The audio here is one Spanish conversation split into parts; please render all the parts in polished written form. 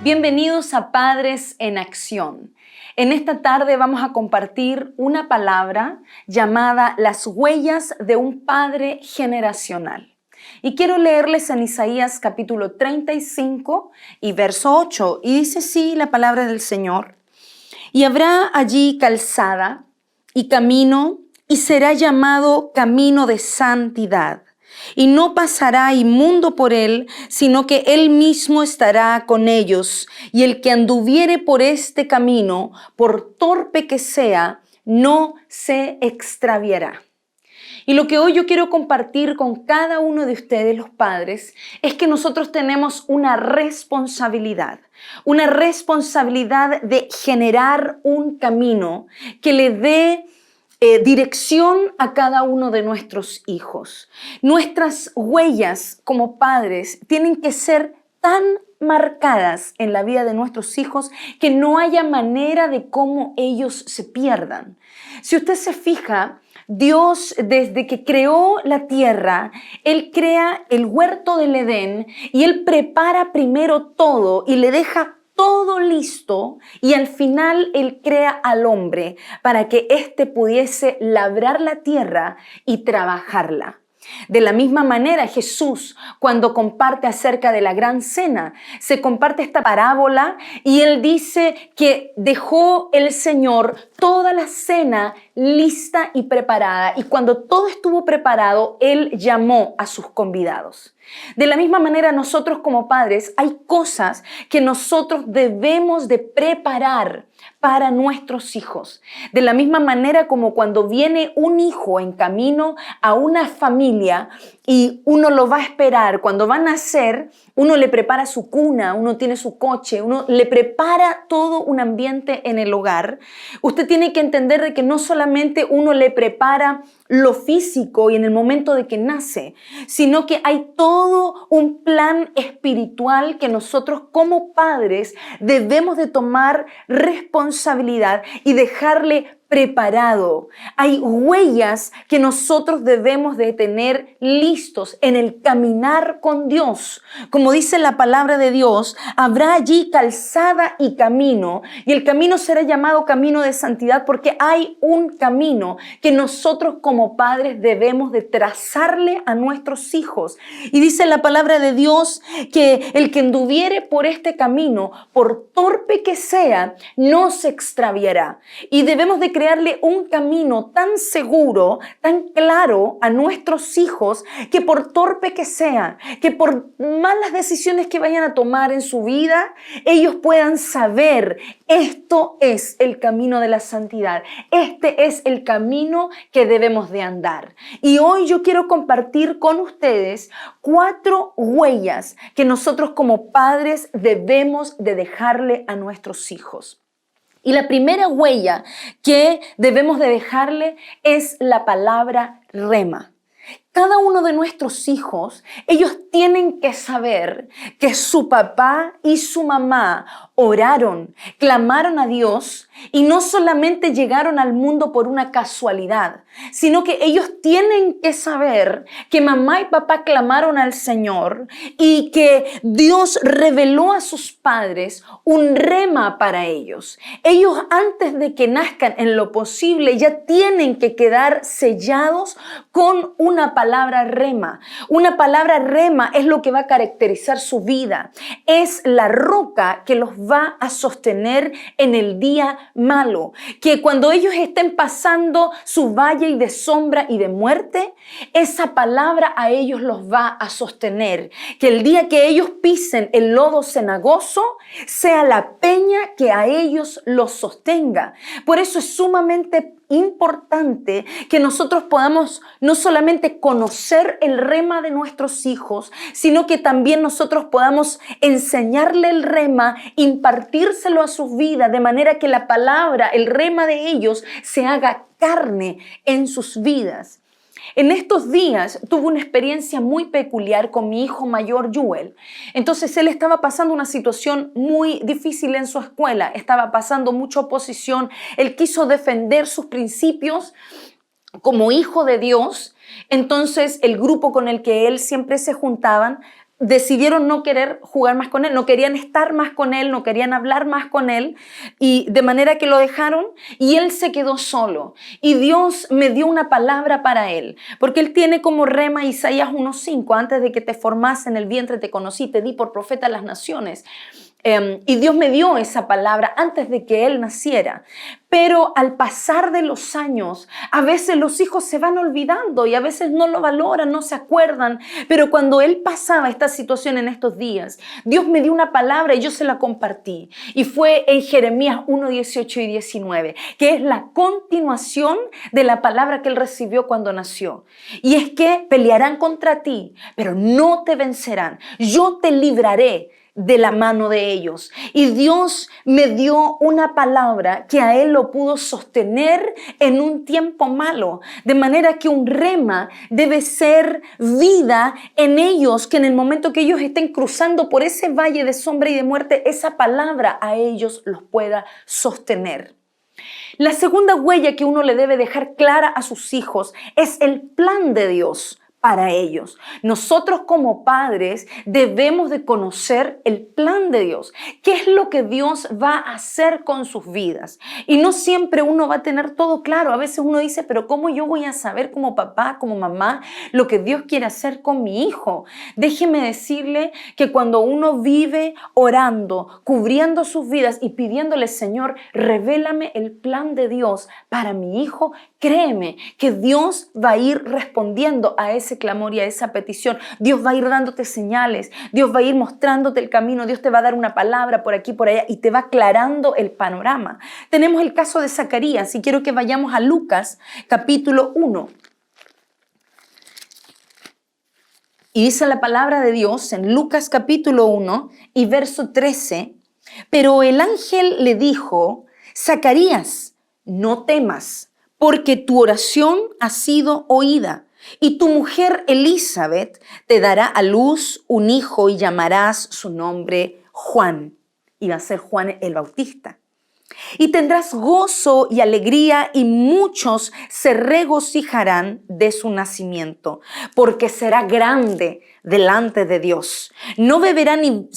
Bienvenidos a Padres en Acción. En esta tarde vamos a compartir una palabra llamada las huellas de un padre generacional. Y quiero leerles en Isaías capítulo 35 y verso 8. Y dice así la palabra del Señor. Y habrá allí calzada y camino, y será llamado camino de santidad. Y no pasará inmundo por él, sino que él mismo estará con ellos. Y el que anduviere por este camino, por torpe que sea, no se extraviará. Y lo que hoy yo quiero compartir con cada uno de ustedes, los padres, es que nosotros tenemos una responsabilidad de generar un camino que le dé dirección a cada uno de nuestros hijos. Nuestras huellas como padres tienen que ser tan marcadas en la vida de nuestros hijos que no haya manera de cómo ellos se pierdan. Si usted se fija, Dios, desde que creó la tierra, Él crea el huerto del Edén y Él prepara primero todo y le deja todo listo, y al final Él crea al hombre para que éste pudiese labrar la tierra y trabajarla. De la misma manera, Jesús, cuando comparte acerca de la gran cena, se comparte esta parábola y Él dice que dejó el Señor toda la cena lista y preparada, y cuando todo estuvo preparado, Él llamó a sus convidados. De la misma manera, nosotros como padres hay cosas que nosotros debemos de preparar para nuestros hijos. De la misma manera como cuando viene un hijo en camino a una familia y uno lo va a esperar, cuando va a nacer, uno le prepara su cuna, uno tiene su coche, uno le prepara todo un ambiente en el hogar. Usted tiene que entender de que no solamente uno le prepara lo físico y en el momento de que nace, sino que hay todo un plan espiritual que nosotros como padres debemos de tomar responsabilidad y dejarle preparado. Hay huellas que nosotros debemos de tener listos en el caminar con Dios. Como dice la palabra de Dios, habrá allí calzada y camino, y el camino será llamado camino de santidad porque hay un camino que nosotros como padres debemos de trazarle a nuestros hijos. Y dice la palabra de Dios que el que anduviere por este camino, por torpe que sea, no se extraviará. Y debemos de crearle un camino tan seguro, tan claro a nuestros hijos, que por torpe que sea, que por malas decisiones que vayan a tomar en su vida, ellos puedan saber, esto es el camino de la santidad, este es el camino que debemos de andar. Y hoy yo quiero compartir con ustedes 4 huellas que nosotros como padres debemos de dejarle a nuestros hijos. Y la primera huella que debemos de dejarle es la palabra rema. Cada uno de nuestros hijos, ellos tienen que saber que su papá y su mamá oraron, clamaron a Dios y no solamente llegaron al mundo por una casualidad, sino que ellos tienen que saber que mamá y papá clamaron al Señor y que Dios reveló a sus padres un rema para ellos. Ellos, antes de que nazcan en lo posible, ya tienen que quedar sellados con una palabra rema. Una palabra rema es lo que va a caracterizar su vida. Es la roca que los va a sostener en el día malo. Que cuando ellos estén pasando su valle de sombra y de muerte, esa palabra a ellos los va a sostener. Que el día que ellos pisen el lodo cenagoso, sea la peña que a ellos los sostenga. Por eso es sumamente importante que nosotros podamos no solamente conocer el rema de nuestros hijos, sino que también nosotros podamos enseñarle el rema, impartírselo a sus vidas, de manera que la palabra, el rema de ellos, se haga carne en sus vidas. En estos días tuve una experiencia muy peculiar con mi hijo mayor, Joel. Entonces él estaba pasando una situación muy difícil en su escuela, estaba pasando mucha oposición, él quiso defender sus principios como hijo de Dios. Entonces el grupo con el que él siempre se juntaban decidieron no querer jugar más con él, no querían estar más con él, no querían hablar más con él, y de manera que lo dejaron y él se quedó solo. Y Dios me dio una palabra para él, porque él tiene como rema Isaías 1:5, antes de que te formase en el vientre te conocí, te di por profeta a las naciones. Y Dios me dio esa palabra antes de que él naciera. Pero al pasar de los años, a veces los hijos se van olvidando y a veces no lo valoran, no se acuerdan. Pero cuando él pasaba esta situación en estos días, Dios me dio una palabra y yo se la compartí. Y fue en Jeremías 1:18 y 19, que es la continuación de la palabra que él recibió cuando nació. Y es que pelearán contra ti, pero no te vencerán. Yo te libraré de la mano de ellos. Y Dios me dio una palabra que a él lo pudo sostener en un tiempo malo. De manera que un rema debe ser vida en ellos, que en el momento que ellos estén cruzando por ese valle de sombra y de muerte, esa palabra a ellos los pueda sostener. La segunda huella que uno le debe dejar clara a sus hijos es el plan de Dios para ellos. Nosotros como padres debemos de conocer el plan de Dios. ¿Qué es lo que Dios va a hacer con sus vidas? Y no siempre uno va a tener todo claro. A veces uno dice, pero ¿cómo yo voy a saber como papá, como mamá, lo que Dios quiere hacer con mi hijo? Déjeme decirle que cuando uno vive orando, cubriendo sus vidas y pidiéndole, Señor, revélame el plan de Dios para mi hijo, créeme que Dios va a ir respondiendo a ese clamor y a esa petición. Dios va a ir dándote señales, Dios va a ir mostrándote el camino, Dios te va a dar una palabra por aquí, por allá y te va aclarando el panorama. Tenemos el caso de Zacarías y quiero que vayamos a Lucas capítulo 1. Y dice la palabra de Dios en Lucas capítulo 1 y verso 13, pero el ángel le dijo, Zacarías, no temas, porque tu oración ha sido oída. Y tu mujer Elizabeth te dará a luz un hijo y llamarás su nombre Juan. Y va a ser Juan el Bautista. Y tendrás gozo y alegría y muchos se regocijarán de su nacimiento, porque será grande delante de Dios. No beberá ni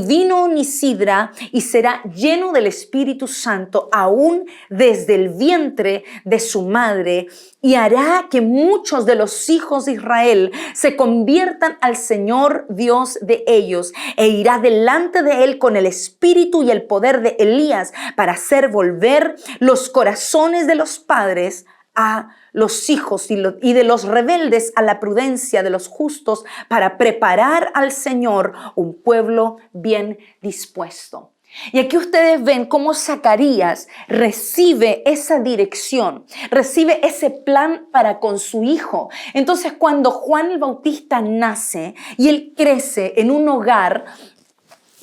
vino ni sidra y será lleno del Espíritu Santo aún desde el vientre de su madre, y hará que muchos de los hijos de Israel se conviertan al Señor Dios de ellos, e irá delante de él con el espíritu y el poder de Elías para hacer volver los corazones de los padres a los hijos y de los rebeldes a la prudencia de los justos, para preparar al Señor un pueblo bien dispuesto. Y aquí ustedes ven cómo Zacarías recibe esa dirección, recibe ese plan para con su hijo. Entonces, cuando Juan el Bautista nace y él crece en un hogar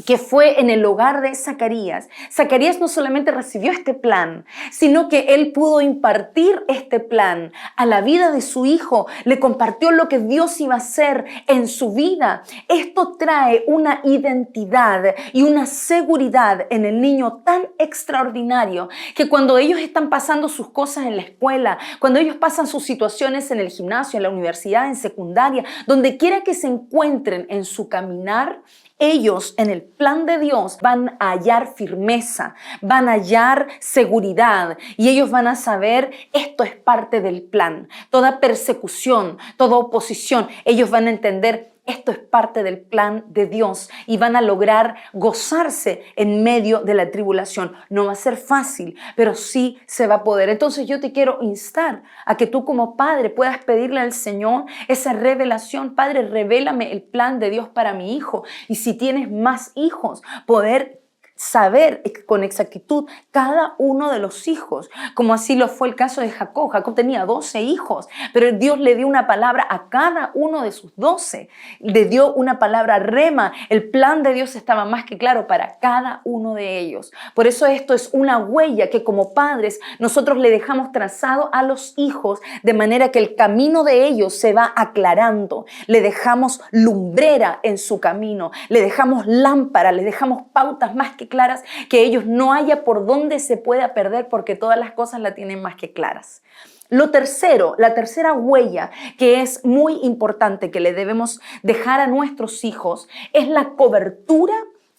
que fue en el hogar de Zacarías, Zacarías no solamente recibió este plan, sino que él pudo impartir este plan a la vida de su hijo, le compartió lo que Dios iba a hacer en su vida. Esto trae una identidad y una seguridad en el niño tan extraordinario que cuando ellos están pasando sus cosas en la escuela, cuando ellos pasan sus situaciones en el gimnasio, en la universidad, en secundaria, donde quiera que se encuentren en su caminar, ellos en el plan de Dios van a hallar firmeza, van a hallar seguridad y ellos van a saber esto es parte del plan. Toda persecución, toda oposición, ellos van a entender esto es parte del plan de Dios y van a lograr gozarse en medio de la tribulación. No va a ser fácil, pero sí se va a poder. Entonces yo te quiero instar a que tú como padre puedas pedirle al Señor esa revelación. Padre, revélame el plan de Dios para mi hijo. Y si tienes más hijos, poder saber con exactitud cada uno de los hijos, como así lo fue el caso de Jacob. Jacob tenía 12 hijos, pero Dios le dio una palabra a cada uno de sus 12. Le dio una palabra rema. El plan de Dios estaba más que claro para cada uno de ellos. Por eso esto es una huella que como padres nosotros le dejamos trazado a los hijos, de manera que el camino de ellos se va aclarando. Le dejamos lumbrera en su camino, le dejamos lámpara, le dejamos pautas más que que claras, que ellos no haya por dónde se pueda perder porque todas las cosas la tienen más que claras. Lo tercero, la tercera huella que es muy importante que le debemos dejar a nuestros hijos es la cobertura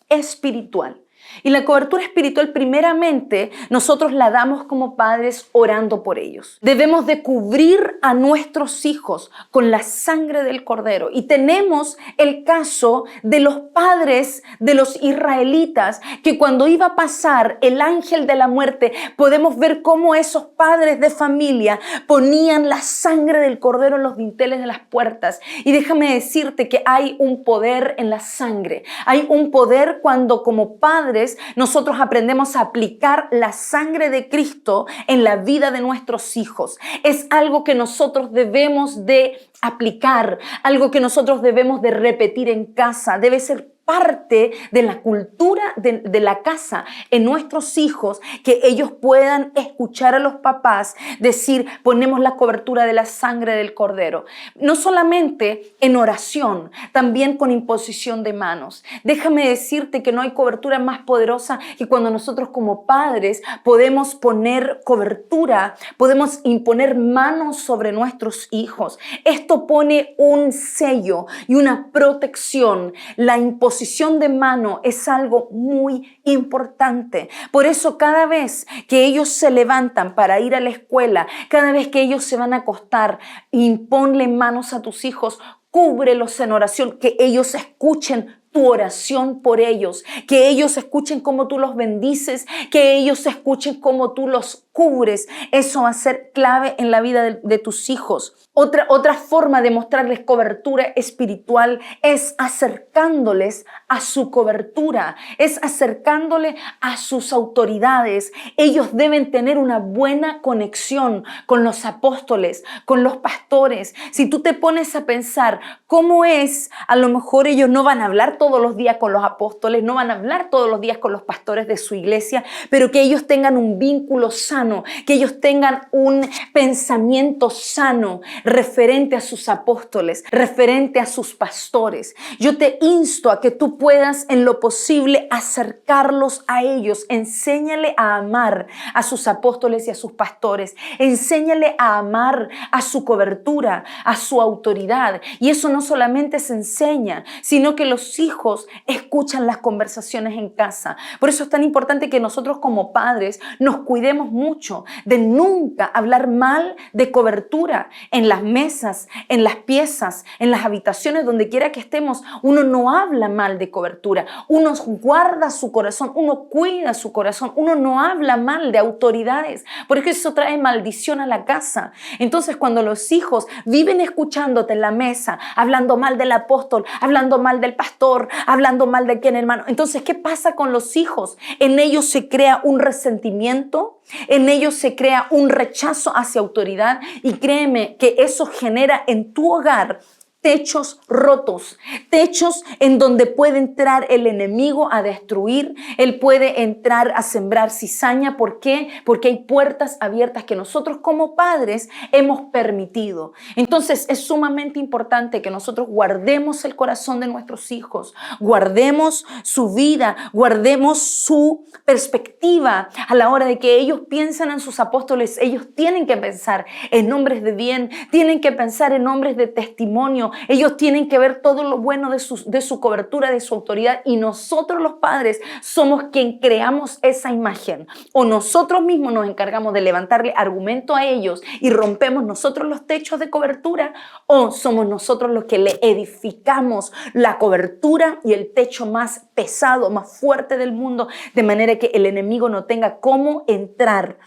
espiritual. Y la cobertura espiritual primeramente nosotros la damos como padres orando por ellos. Debemos de cubrir a nuestros hijos con la sangre del Cordero. Y tenemos el caso de los padres de los israelitas que cuando iba a pasar el ángel de la muerte podemos ver cómo esos padres de familia ponían la sangre del Cordero en los dinteles de las puertas. Y déjame decirte que hay un poder en la sangre. Hay un poder cuando como padres nosotros aprendemos a aplicar la sangre de Cristo en la vida de nuestros hijos. Es algo que nosotros debemos de aplicar, algo que nosotros debemos de repetir en casa. Debe ser parte de la cultura de la casa en nuestros hijos, que ellos puedan escuchar a los papás decir, ponemos la cobertura de la sangre del Cordero. No solamente en oración, también con imposición de manos. Déjame decirte que no hay cobertura más poderosa que cuando nosotros como padres podemos poner cobertura, podemos imponer manos sobre nuestros hijos. Esto pone un sello y una protección. La imposición de mano es algo muy importante. Por eso cada vez que ellos se levantan para ir a la escuela, cada vez que ellos se van a acostar, imponle manos a tus hijos, cúbrelos en oración, que ellos escuchen tu oración por ellos, que ellos escuchen cómo tú los bendices, que ellos escuchen cómo tú los cubres. Eso va a ser clave en la vida de tus hijos. Otra forma de mostrarles cobertura espiritual es acercándoles a su cobertura, es acercándole a sus autoridades. Ellos deben tener una buena conexión con los apóstoles, con los pastores. Si tú te pones a pensar cómo es, a lo mejor ellos no van a hablar todos los días con los apóstoles, no van a hablar todos los días con los pastores de su iglesia, pero que ellos tengan un vínculo sano, que ellos tengan un pensamiento sano referente a sus apóstoles, referente a sus pastores. Yo te insto a que tú puedas en lo posible acercarlos a ellos. Enséñale a amar a sus apóstoles y a sus pastores. Enséñale a amar a su cobertura, a su autoridad. Y eso no solamente se enseña, sino que los hijos escuchan las conversaciones en casa. Por eso es tan importante que nosotros como padres nos cuidemos mucho de nunca hablar mal de cobertura en las mesas, en las piezas, en las habitaciones, donde quiera que estemos. Uno no habla mal de cobertura, uno guarda su corazón, uno cuida su corazón, uno no habla mal de autoridades, porque eso trae maldición a la casa. Entonces, cuando los hijos viven escuchándote en la mesa, hablando mal del apóstol, hablando mal del pastor, hablando mal de quién, hermano, entonces, ¿qué pasa con los hijos? En ellos se crea un resentimiento, en ellos se crea un rechazo hacia autoridad, y créeme que eso genera en tu hogar techos rotos, techos en donde puede entrar el enemigo a destruir, él puede entrar a sembrar cizaña. ¿Por qué? Porque hay puertas abiertas que nosotros como padres hemos permitido. Entonces es sumamente importante que nosotros guardemos el corazón de nuestros hijos, guardemos su vida, guardemos su perspectiva a la hora de que ellos piensan en sus apóstoles. Ellos tienen que pensar en hombres de bien, tienen que pensar en hombres de testimonio. Ellos tienen que ver todo lo bueno de su cobertura, de su autoridad, y nosotros los padres somos quien creamos esa imagen, o nosotros mismos nos encargamos de levantarle argumento a ellos y rompemos nosotros los techos de cobertura, o somos nosotros los que le edificamos la cobertura y el techo más pesado, más fuerte del mundo, de manera que el enemigo no tenga cómo entrar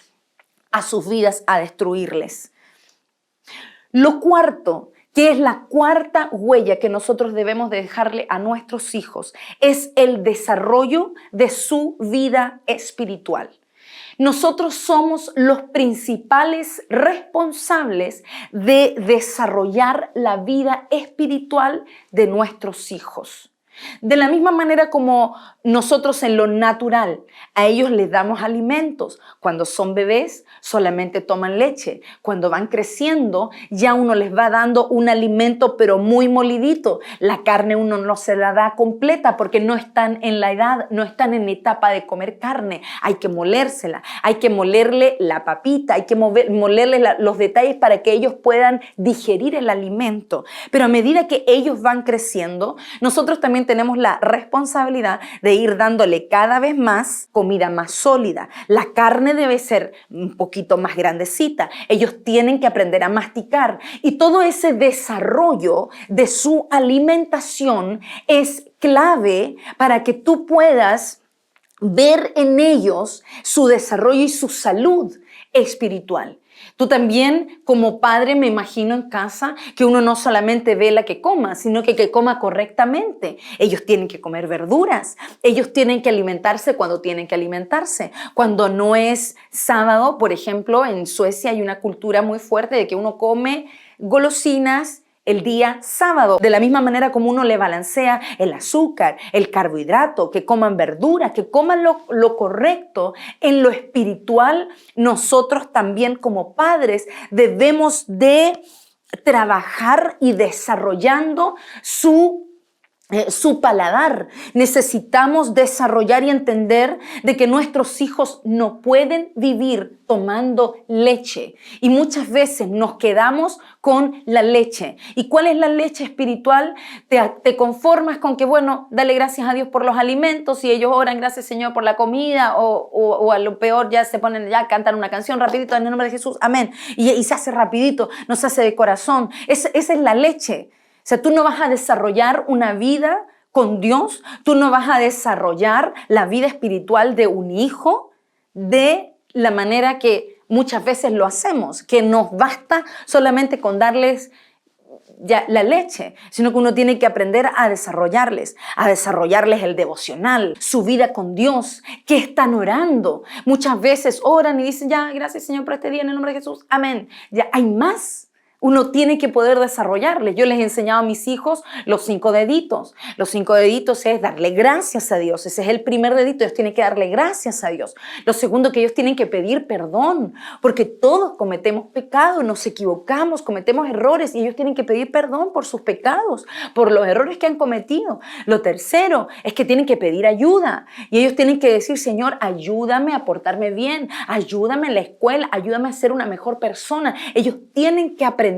a sus vidas a destruirles. Lo cuarto, que es la cuarta huella que nosotros debemos de dejarle a nuestros hijos, es el desarrollo de su vida espiritual. Nosotros somos los principales responsables de desarrollar la vida espiritual de nuestros hijos. De la misma manera como nosotros en lo natural, a ellos les damos alimentos. Cuando son bebés, solamente toman leche. Cuando van creciendo, ya uno les va dando un alimento, pero muy molidito. La carne uno no se la da completa porque no están en la edad, no están en la etapa de comer carne. Hay que molérsela, hay que molerle la papita, hay que molerle los detalles para que ellos puedan digerir el alimento. Pero a medida que ellos van creciendo, nosotros también tenemos la responsabilidad de ir dándole cada vez más comida más sólida. La carne debe ser un poquito más grandecita. Ellos tienen que aprender a masticar. Y todo ese desarrollo de su alimentación es clave para que tú puedas ver en ellos su desarrollo y su salud espiritual. Tú también, como padre, me imagino en casa que uno no solamente ve la que coma, sino que coma correctamente. Ellos tienen que comer verduras, ellos tienen que alimentarse cuando tienen que alimentarse. Cuando no es sábado, por ejemplo, en Suecia hay una cultura muy fuerte de que uno come golosinas el día sábado, de la misma manera como uno le balancea el azúcar, el carbohidrato, que coman verduras, que coman lo correcto. En lo espiritual, nosotros también como padres debemos de trabajar y desarrollando su paladar. Necesitamos desarrollar y entender de que nuestros hijos no pueden vivir tomando leche y muchas veces nos quedamos con la leche. ¿Y cuál es la leche espiritual? Te conformas con que, bueno, dale gracias a Dios por los alimentos y ellos oran, gracias Señor por la comida o a lo peor ya se ponen, ya cantan una canción rapidito en el nombre de Jesús, amén. Y se hace rapidito, no se hace de corazón. Esa es la leche. O sea, tú no vas a desarrollar una vida con Dios, tú no vas a desarrollar la vida espiritual de un hijo de la manera que muchas veces lo hacemos, que nos basta solamente con darles ya la leche, sino que uno tiene que aprender a desarrollarles el devocional, su vida con Dios, que están orando. Muchas veces oran y dicen, ya, gracias Señor por este día en el nombre de Jesús, amén. Ya hay más. Uno tiene que poder desarrollarles. Yo les he enseñado a mis hijos los 5 deditos. Los 5 deditos es darle gracias a Dios. Ese es el primer dedito. Ellos tienen que darle gracias a Dios. Lo segundo, que ellos tienen que pedir perdón, porque todos cometemos pecados, nos equivocamos, cometemos errores y ellos tienen que pedir perdón por sus pecados, por los errores que han cometido. Lo tercero es que tienen que pedir ayuda y ellos tienen que decir, Señor, ayúdame a portarme bien, ayúdame en la escuela, ayúdame a ser una mejor persona. Ellos tienen que aprender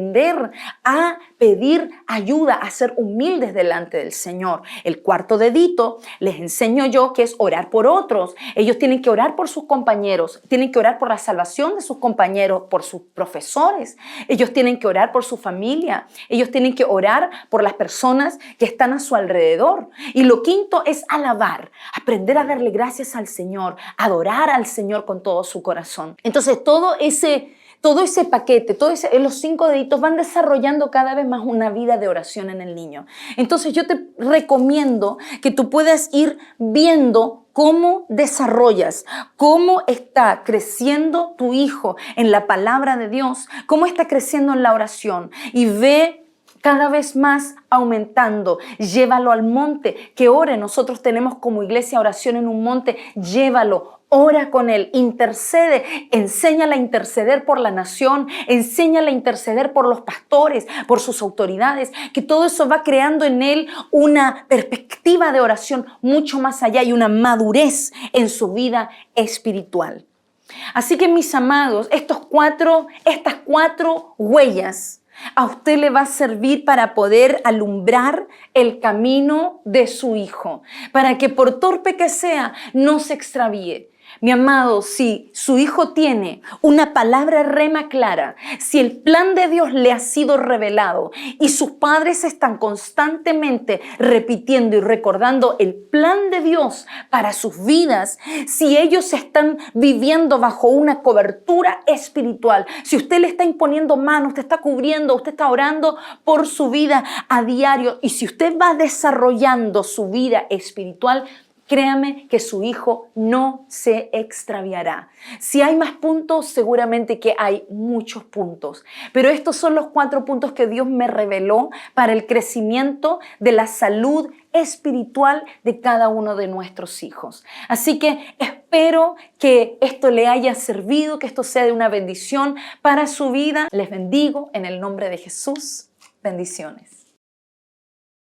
a pedir ayuda, a ser humildes delante del Señor. El cuarto dedito les enseño yo que es orar por otros. Ellos tienen que orar por sus compañeros, tienen que orar por la salvación de sus compañeros, por sus profesores. Ellos tienen que orar por su familia. Ellos tienen que orar por las personas que están a su alrededor. Y lo quinto es alabar, aprender a darle gracias al Señor, adorar al Señor con todo su corazón. Entonces todo ese paquete, los 5 deditos van desarrollando cada vez más una vida de oración en el niño. Entonces yo te recomiendo que tú puedas ir viendo cómo desarrollas, cómo está creciendo tu hijo en la palabra de Dios, cómo está creciendo en la oración y ve cada vez más aumentando. Llévalo al monte, que ore. Nosotros tenemos como iglesia oración en un monte. Llévalo. Ora con él, intercede, enséñale a interceder por la nación, enséñale a interceder por los pastores, por sus autoridades, que todo eso va creando en él una perspectiva de oración mucho más allá y una madurez en su vida espiritual. Así que, mis amados, estas cuatro huellas a usted le va a servir para poder alumbrar el camino de su hijo, para que por torpe que sea, no se extravíe. Mi amado, si su hijo tiene una palabra rema clara, si el plan de Dios le ha sido revelado y sus padres están constantemente repitiendo y recordando el plan de Dios para sus vidas, si ellos están viviendo bajo una cobertura espiritual, si usted le está imponiendo manos, usted está cubriendo, usted está orando por su vida a diario y si usted va desarrollando su vida espiritual, créame que su hijo no se extraviará. Si hay más puntos, seguramente que hay muchos puntos. Pero estos son los 4 puntos que Dios me reveló para el crecimiento de la salud espiritual de cada uno de nuestros hijos. Así que espero que esto le haya servido, que esto sea de una bendición para su vida. Les bendigo en el nombre de Jesús. Bendiciones.